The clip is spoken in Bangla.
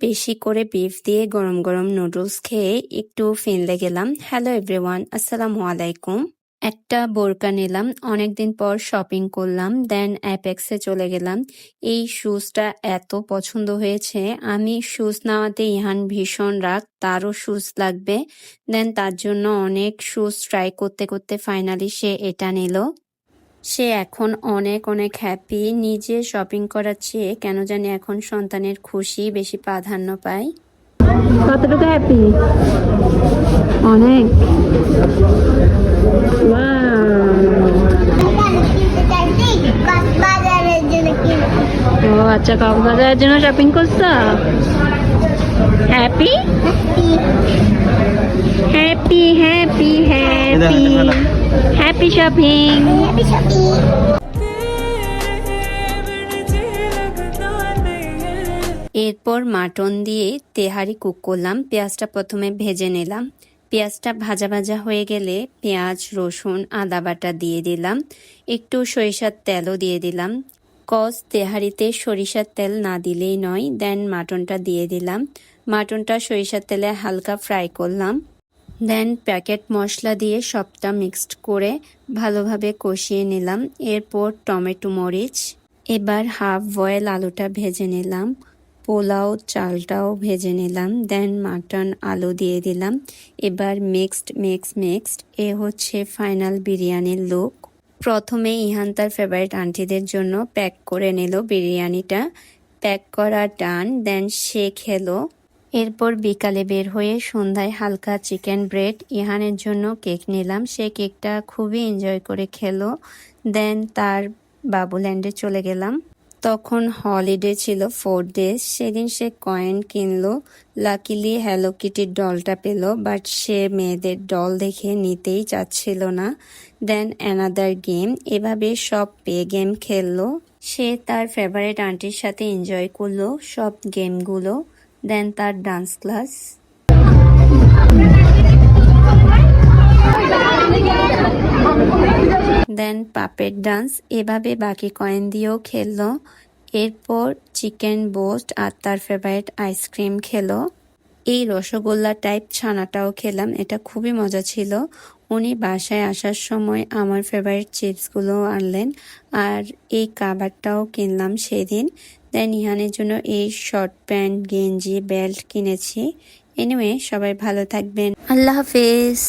বেশি করে বিফ দিয়ে গরম গরম নুডলস খেয়ে একটু ফিনলে গেলাম। হ্যালো এভরিওয়ান, আসসালামু আলাইকুম। একটা বোরকা নিলাম, অনেকদিন পর শপিং করলাম, দেন অ্যাপেক্সে চলে গেলাম। এই শুজটা এত পছন্দ হয়েছে, আমি শুজ নেওয়াতে ইহান ভীষণ রাগ, তারও শুজ লাগবে। দেন তার জন্য অনেক শুজ ট্রাই করতে করতে ফাইনালি সে এটা নিল। সে এখন অনেক অনেক হ্যাপি। নিজে শপিং করার চেয়ে কেন জানি এখন সন্তানের খুশি বেশি প্রাধান্য পায়। কতটুকু হ্যাপি? অনেক। ও আচ্ছা, কক্সবাজারের জন্য শপিং করছো? Happy happy happy happy happy shopping. এরপর মাটন দিয়ে তেহারি কুক করলাম। পেঁয়াজটা প্রথমে ভেজে নিলাম। পেঁয়াজটা ভাজা ভাজা হয়ে গেলে পেঁয়াজ, রসুন, আদা বাটা দিয়ে দিলাম। একটু সরিষার তেলও দিয়ে দিলাম, কজ তেহারিতে সরিষার তেল না দিলেই নয়। দেন মাটনটা দিয়ে দিলাম। মাটনটা সরিষার তেলে হালকা ফ্রাই করলাম। দেন প্যাকেট মশলা দিয়ে সবটা মিক্সড করে ভালোভাবে কষিয়ে নিলাম। এরপর টমেটো, মরিচ, এবার হাফ বয়েল আলুটা ভেজে নিলাম। পোলাও চালটাও ভেজে নিলাম। দেন মাটন, আলু দিয়ে দিলাম। এবার মিক্সড এ হচ্ছে ফাইনাল বিরিয়ানির লুক। প্রথমে ইহান তার ফেভারিট আন্টিদের জন্য প্যাক করে নিল বিরিয়ানিটা। প্যাক করা ডান, দেন সে খেলো। এরপর বিকালে বের হয়ে সন্ধ্যায় হালকা চিকেন ব্রেড, ইহানের জন্য কেক নিলাম। সে কেকটা খুবই এনজয় করে খেলো। দেন তার বাবুল্যান্ডে চলে গেলাম। তখন হলিডে ছিল 4 days। সেদিন সে কয়েন কিনলো। লাকিলি হ্যালো কিটির ডলটা পেল, বাট সে মেয়েদের ডল দেখে নিতেই চাচ্ছিল না। দেন অ্যানাদার গেম, এভাবে সব পে গেম খেললো। সে তার ফেভারিট আন্টির সাথে এনজয় করলো সব গেমগুলো। দেন তার ডান্স ক্লাস, দেন পাপেট ডান্স, এভাবে বাকি কয়েন দিয়েও খেললো। এরপর চিকেন বোস্ট আর তার ফেভারিট আইসক্রিম খেলো। এই রসগোল্লা টাইপ ছানাটাও খেলাম, এটা খুবই মজা ছিল। উনি বাসায় আসার সময় আমার ফেভারিট চিপসগুলো আনলেন, আর এই কাবারটাও কিনলাম সেদিন। দেন ইহানের জন্য এই শর্ট প্যান্ট, গেঞ্জি, বেল্ট কিনেছি। এনিওয়ে, সবাই ভালো থাকবেন। আল্লাহ হাফেজ।